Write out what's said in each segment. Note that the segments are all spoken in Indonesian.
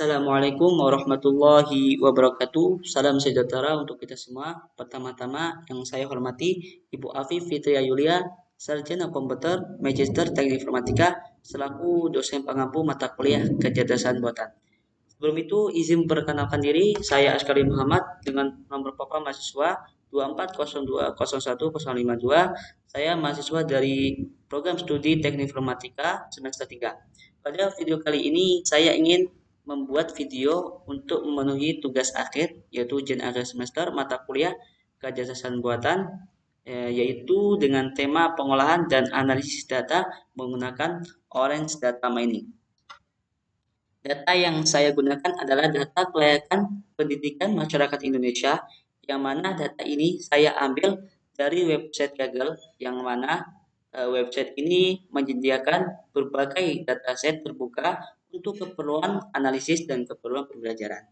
Assalamualaikum warahmatullahi wabarakatuh. Salam sejahtera untuk kita semua. Pertama-tama yang saya hormati Ibu Afif Fitria Yulia, Sarjana Komputer, Magister Teknik Informatika, selaku dosen pengampu mata kuliah kecerdasan buatan. Sebelum itu, izin memperkenalkan diri, saya Askari Muhammad dengan nomor papa mahasiswa 2402010052. Saya mahasiswa dari program studi Teknik Informatika semester 3. Pada video kali ini, saya ingin membuat video untuk memenuhi tugas akhir, yaitu ujian akhir semester mata kuliah kecerdasan buatan, yaitu dengan tema pengolahan dan analisis data menggunakan Orange Data Mining. Data yang saya gunakan adalah data kelayakan pendidikan masyarakat Indonesia, yang mana data ini saya ambil dari website Google, yang mana website ini menyediakan berbagai dataset terbuka untuk keperluan analisis dan keperluan pembelajaran.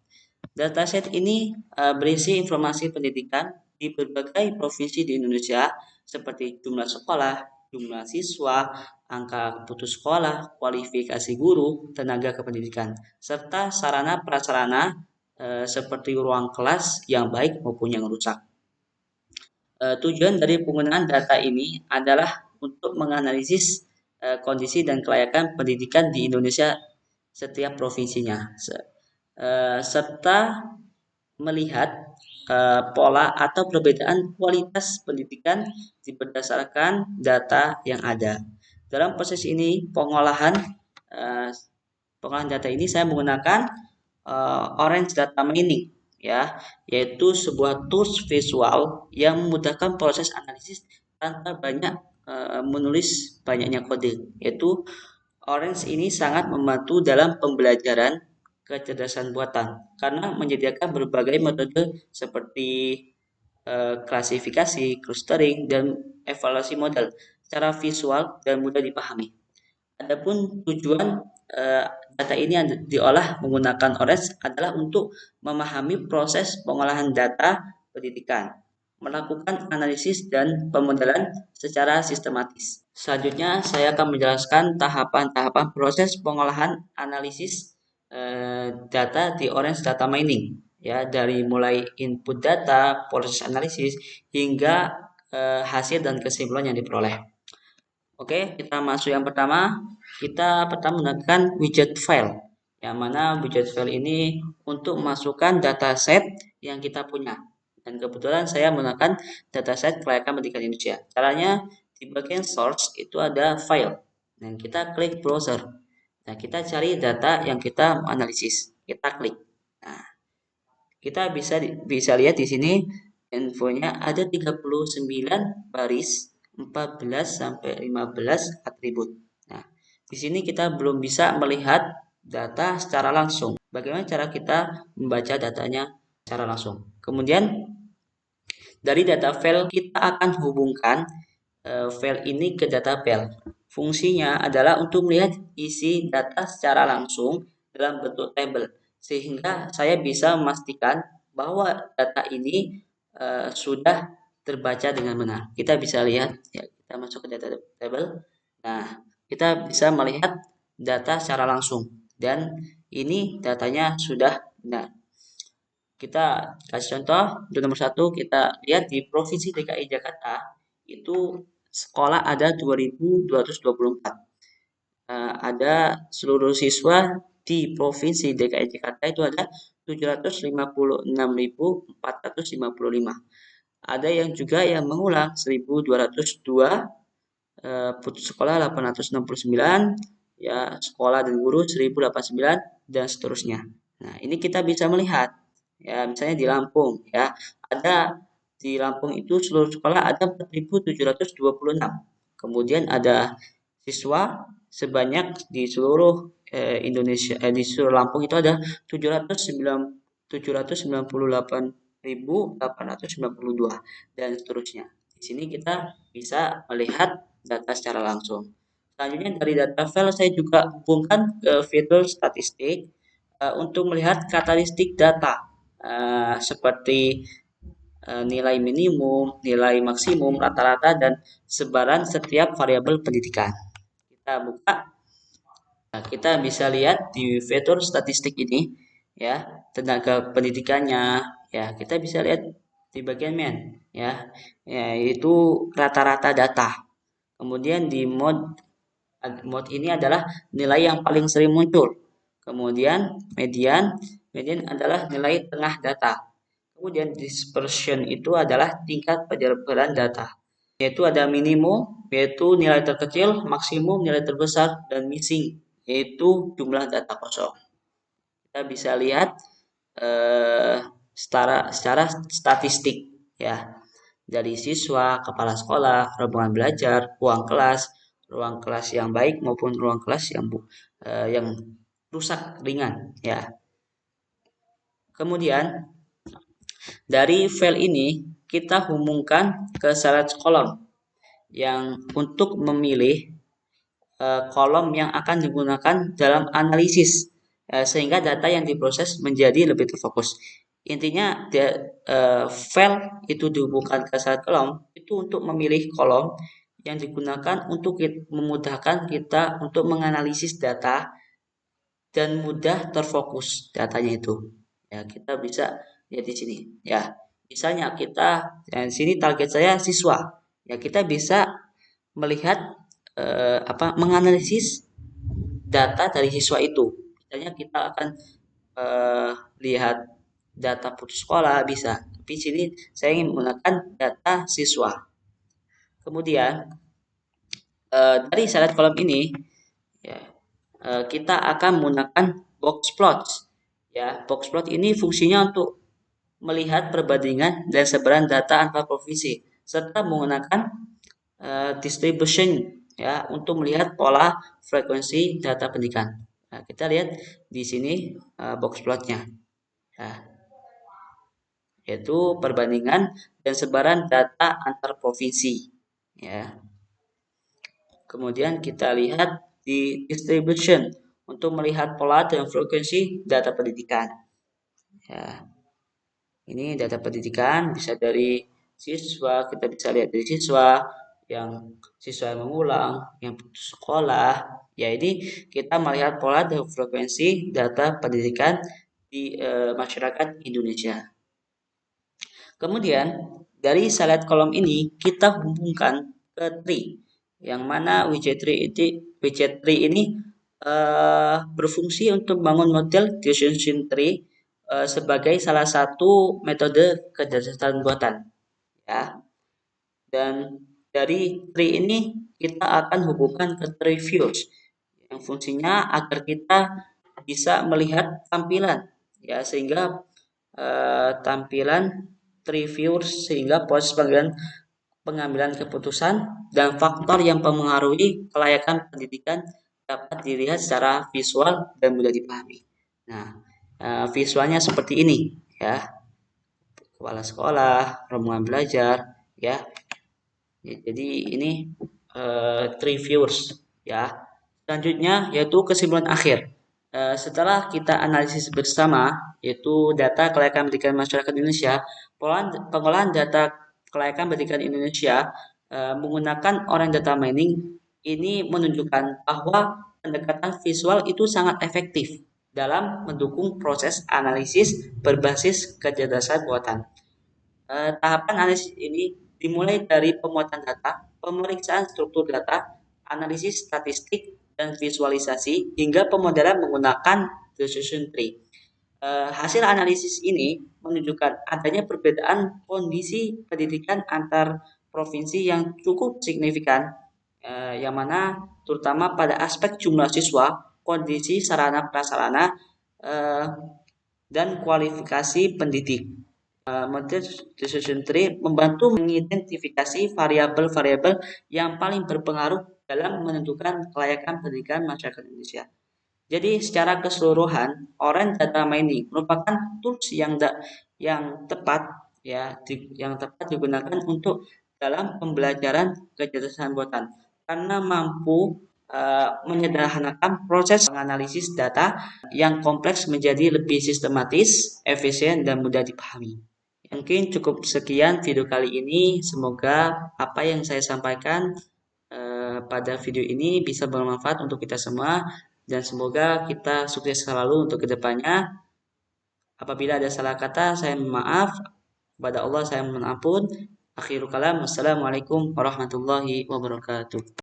Dataset ini berisi informasi pendidikan di berbagai provinsi di Indonesia seperti jumlah sekolah, jumlah siswa, angka putus sekolah, kualifikasi guru, tenaga kependidikan, serta sarana prasarana seperti ruang kelas yang baik maupun yang rusak. Tujuan dari penggunaan data ini adalah untuk menganalisis kondisi dan kelayakan pendidikan di Indonesia setiap provinsinya, serta melihat pola atau perbedaan kualitas pendidikan berdasarkan data yang ada. Dalam proses ini pengolahan data ini saya menggunakan Orange Data Mining, ya, yaitu sebuah tools visual yang memudahkan proses analisis tanpa banyak menulis banyaknya kode. Yaitu Orange ini sangat membantu dalam pembelajaran kecerdasan buatan karena menyediakan berbagai metode seperti klasifikasi, clustering, dan evaluasi model secara visual dan mudah dipahami. Adapun tujuan data ini yang diolah menggunakan Orange adalah untuk memahami proses pengolahan data pendidikan, melakukan analisis dan pemodelan secara sistematis. Selanjutnya, saya akan menjelaskan tahapan-tahapan proses pengolahan analisis data di Orange Data Mining, ya, dari mulai input data, proses analisis, hingga hasil dan kesimpulan yang diperoleh. Oke, kita masuk yang pertama. Kita pertama menggunakan widget file, yang mana widget file ini untuk memasukkan dataset yang kita punya. Dan kebetulan saya menggunakan dataset kelayakan pendidikan Indonesia. Caranya di bagian source itu ada file. Dan kita klik browser. Nah, kita cari data yang kita analisis. Kita klik. Nah, kita bisa lihat di sini infonya ada 39 baris, 14 sampai 15 atribut. Nah, di sini kita belum bisa melihat data secara langsung. Bagaimana cara kita membaca datanya secara langsung? Kemudian dari data file kita akan hubungkan file ini ke data file. Fungsinya adalah untuk melihat isi data secara langsung dalam bentuk tabel, sehingga saya bisa memastikan bahwa data ini sudah terbaca dengan benar. Kita bisa lihat, ya, kita masuk ke data table. Nah, kita bisa melihat data secara langsung dan ini datanya sudah benar. Kita kasih contoh, untuk nomor 1 kita lihat di Provinsi DKI Jakarta itu sekolah ada 2.224. Ada seluruh siswa di Provinsi DKI Jakarta itu ada 756.455. Ada yang juga yang mengulang 1.202, putus sekolah 869, ya, sekolah dan guru 1.089 dan seterusnya. Nah, ini kita bisa melihat, ya, misalnya di Lampung, ya, ada di Lampung itu seluruh sekolah ada 4.726. Kemudian ada siswa sebanyak di seluruh Indonesia, di seluruh Lampung itu ada 798.892 dan seterusnya. Di sini kita bisa melihat data secara langsung. Selanjutnya dari data file saya juga hubungkan ke fitur statistik untuk melihat karakteristik data seperti nilai minimum, nilai maksimum, rata-rata, dan sebaran setiap variabel pendidikan. Kita buka Nah, kita bisa lihat di fitur statistik ini ya, tenaga pendidikannya ya, kita bisa lihat di bagian main ya, yaitu rata-rata data. Kemudian di mode ini adalah nilai yang paling sering muncul. Kemudian median adalah nilai tengah data. Kemudian dispersion itu adalah tingkat penyebaran data. Yaitu ada minimum, yaitu nilai terkecil, maksimum nilai terbesar, dan missing, yaitu jumlah data kosong. Kita bisa lihat secara statistik ya, dari siswa, kepala sekolah, rombongan belajar, ruang kelas yang baik maupun ruang kelas yang rusak ringan ya. Kemudian dari file ini kita hubungkan ke syarat kolom yang untuk memilih kolom yang akan digunakan dalam analisis sehingga data yang diproses menjadi lebih terfokus. Intinya file itu dihubungkan ke syarat kolom itu untuk memilih kolom yang digunakan untuk memudahkan kita untuk menganalisis data dan mudah terfokus datanya itu. Ya, kita bisa lihat di sini. Ya, misalnya kita di sini target saya siswa. Ya, kita bisa melihat menganalisis data dari siswa itu. Misalnya kita akan lihat data putus sekolah bisa. Tapi di sini saya ingin menggunakan data siswa. Kemudian dari syarat kolom ini ya, kita akan menggunakan box plot. Ya, box plot ini fungsinya untuk melihat perbandingan dan sebaran data antar provinsi serta menggunakan distribution ya untuk melihat pola frekuensi data pendidikan. Nah, kita lihat di sini box plotnya, ya, yaitu perbandingan dan sebaran data antar provinsi. Ya. Kemudian kita lihat di distribution untuk melihat pola dan frekuensi data pendidikan. Ya. Ini data pendidikan bisa dari siswa, kita bisa lihat dari siswa yang mengulang, yang putus sekolah. Ya, ini kita melihat pola dan frekuensi data pendidikan di masyarakat Indonesia. Kemudian dari slide kolom ini kita hubungkan ke tree, yang mana widget tree ini berfungsi untuk membangun model decision tree sebagai salah satu metode kecerdasan buatan ya. Dan dari tree ini kita akan hubungkan ke tree views yang fungsinya agar kita bisa melihat tampilan ya, sehingga tampilan tree views sehingga proses pengambilan keputusan dan faktor yang mempengaruhi kelayakan pendidikan dapat dilihat secara visual dan mudah dipahami. Nah, visualnya seperti ini ya, kepala sekolah, rombongan belajar ya. Jadi ini three viewers ya. Selanjutnya yaitu kesimpulan akhir. Setelah kita analisis bersama yaitu data kelayakan pendidikan masyarakat Indonesia, pengolahan data kelayakan pendidikan Indonesia menggunakan orang data mining ini menunjukkan bahwa pendekatan visual itu sangat efektif dalam mendukung proses analisis berbasis kecerdasan buatan. Tahapan analisis ini dimulai dari pemuatan data, pemeriksaan struktur data, analisis statistik, dan visualisasi, hingga pemodelan menggunakan decision tree. Hasil analisis ini menunjukkan adanya perbedaan kondisi pendidikan antar provinsi yang cukup signifikan, yang mana terutama pada aspek jumlah siswa, kondisi sarana prasarana, dan kualifikasi pendidik. Model decision tree membantu mengidentifikasi variabel-variabel yang paling berpengaruh dalam menentukan kelayakan pendidikan masyarakat Indonesia. Jadi secara keseluruhan, Orange Data Mining merupakan tools yang tepat ya, yang tepat digunakan untuk dalam pembelajaran kecerdasan buatan karena mampu menyederhanakan proses menganalisis data yang kompleks menjadi lebih sistematis, efisien, dan mudah dipahami. Mungkin cukup sekian video kali ini. Semoga apa yang saya sampaikan pada video ini bisa bermanfaat untuk kita semua. dan semoga kita sukses selalu untuk kedepannya. Apabila ada salah kata, saya mohon maaf. Kepada Allah saya mohon ampun. Akhirul kalam. Wassalamualaikum warahmatullahi wabarakatuh.